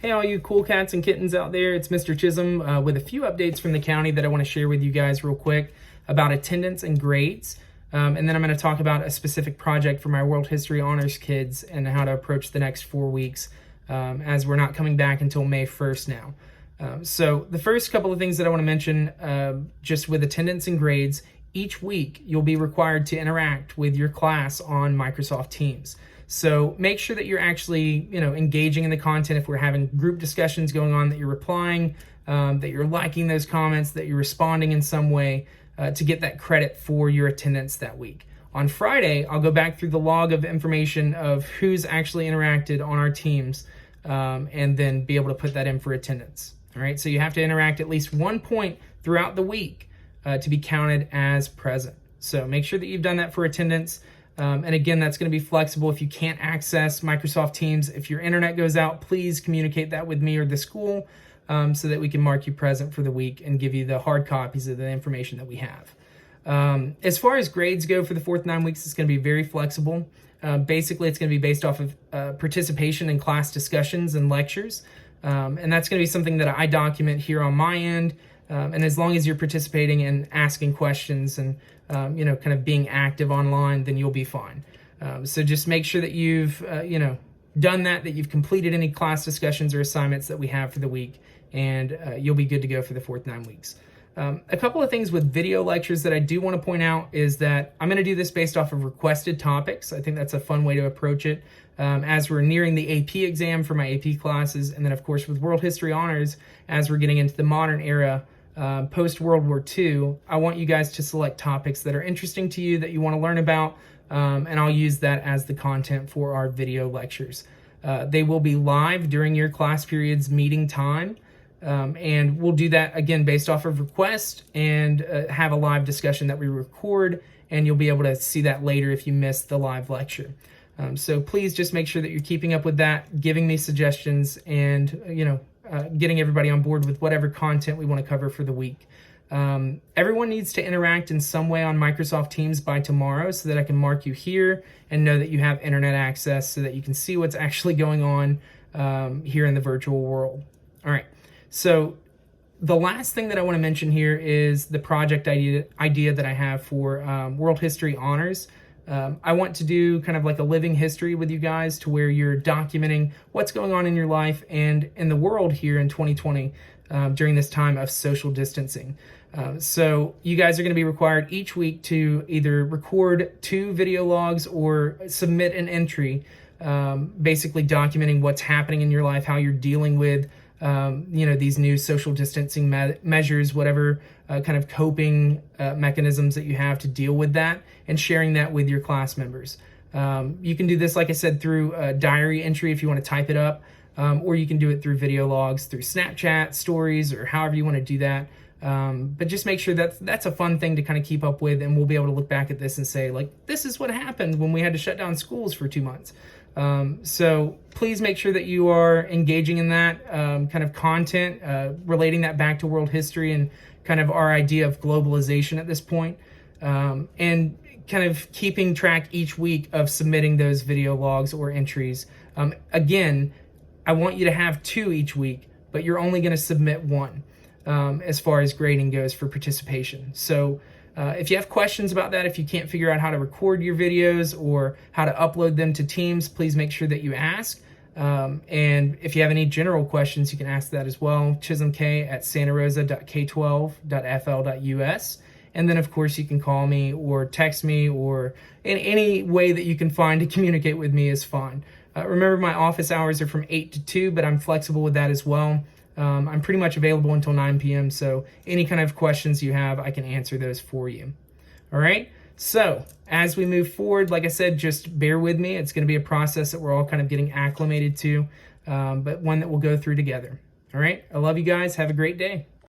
Hey, all you cool cats and kittens out there, it's Mr. Chism with a few updates from the county that I want to share with you guys real quick about attendance and grades. And then I'm going to talk about a specific project for my World History Honors kids and how to approach the next 4 weeks as we're not coming back until May 1st now. So the first couple of things that I want to mention, just with attendance and grades, each week you'll be required to interact with your class on Microsoft Teams. So make sure that you're actually, engaging in the content. If we're having group discussions going on, that you're replying, that you're liking those comments, that you're responding in some way to get that credit for your attendance that week. On Friday, I'll go back through the log of information of who's actually interacted on our teams and then be able to put that in for attendance. All right, so you have to interact at least 1 point throughout the week to be counted as present. So make sure that you've done that for attendance. And again, that's going to be flexible if you can't access Microsoft Teams. If your internet goes out, please communicate that with me or the school so that we can mark you present for the week and give you the hard copies of the information that we have. As far as grades go for the fourth 9 weeks, it's going to be very flexible. Basically, it's going to be based off of participation in class discussions and lectures. And that's going to be something that I document here on my end. And as long as you're participating and asking questions and, kind of being active online, then you'll be fine. So just make sure that you've, done that you've completed any class discussions or assignments that we have for the week, and you'll be good to go for the fourth 9 weeks. A couple of things with video lectures that I do want to point out is that I'm going to do this based off of requested topics. I think that's a fun way to approach it as we're nearing the AP exam for my AP classes. And then, of course, with World History Honors, as we're getting into the modern era, post-World War II, I want you guys to select topics that are interesting to you, that you want to learn about, and I'll use that as the content for our video lectures. They will be live during your class period's meeting time, and we'll do that, again, based off of request and have a live discussion that we record, and you'll be able to see that later if you missed the live lecture. So please just make sure that you're keeping up with that, giving me suggestions, and, getting everybody on board with whatever content we want to cover for the week. Everyone needs to interact in some way on Microsoft Teams by tomorrow so that I can mark you here and know that you have internet access so that you can see what's actually going on here in the virtual world. All right, so the last thing that I want to mention here is the project idea that I have for World History Honors. I want to do kind of like a living history with you guys to where you're documenting what's going on in your life and in the world here in 2020 during this time of social distancing. So you guys are going to be required each week to either record 2 video logs or submit an entry basically documenting what's happening in your life, how you're dealing with these new social distancing measures, whatever kind of coping mechanisms that you have to deal with that, and sharing that with your class members. You can do this, like I said, through a diary entry if you want to type it up, or you can do it through video logs, through Snapchat stories, or however you want to do that. But just make sure that that's a fun thing to kind of keep up with, and we'll be able to look back at this and say, like, this is what happened when we had to shut down schools for 2 months. So please make sure that you are engaging in that kind of content, relating that back to world history and kind of our idea of globalization at this point, and kind of keeping track each week of submitting those video logs or entries. Again, I want you to have 2 each week, but you're only going to submit 1 as far as grading goes for participation. So if you have questions about that, if you can't figure out how to record your videos or how to upload them to Teams, please make sure that you ask. And if you have any general questions, you can ask that as well. chismk@santarosa.k12.fl.us. And then, of course, you can call me or text me, or in any way that you can find to communicate with me is fine. Remember, my office hours are from 8 to 2, but I'm flexible with that as well. I'm pretty much available until 9 p.m., so any kind of questions you have, I can answer those for you. All right? So as we move forward, like I said, just bear with me. It's going to be a process that we're all kind of getting acclimated to, but one that we'll go through together. All right? I love you guys. Have a great day.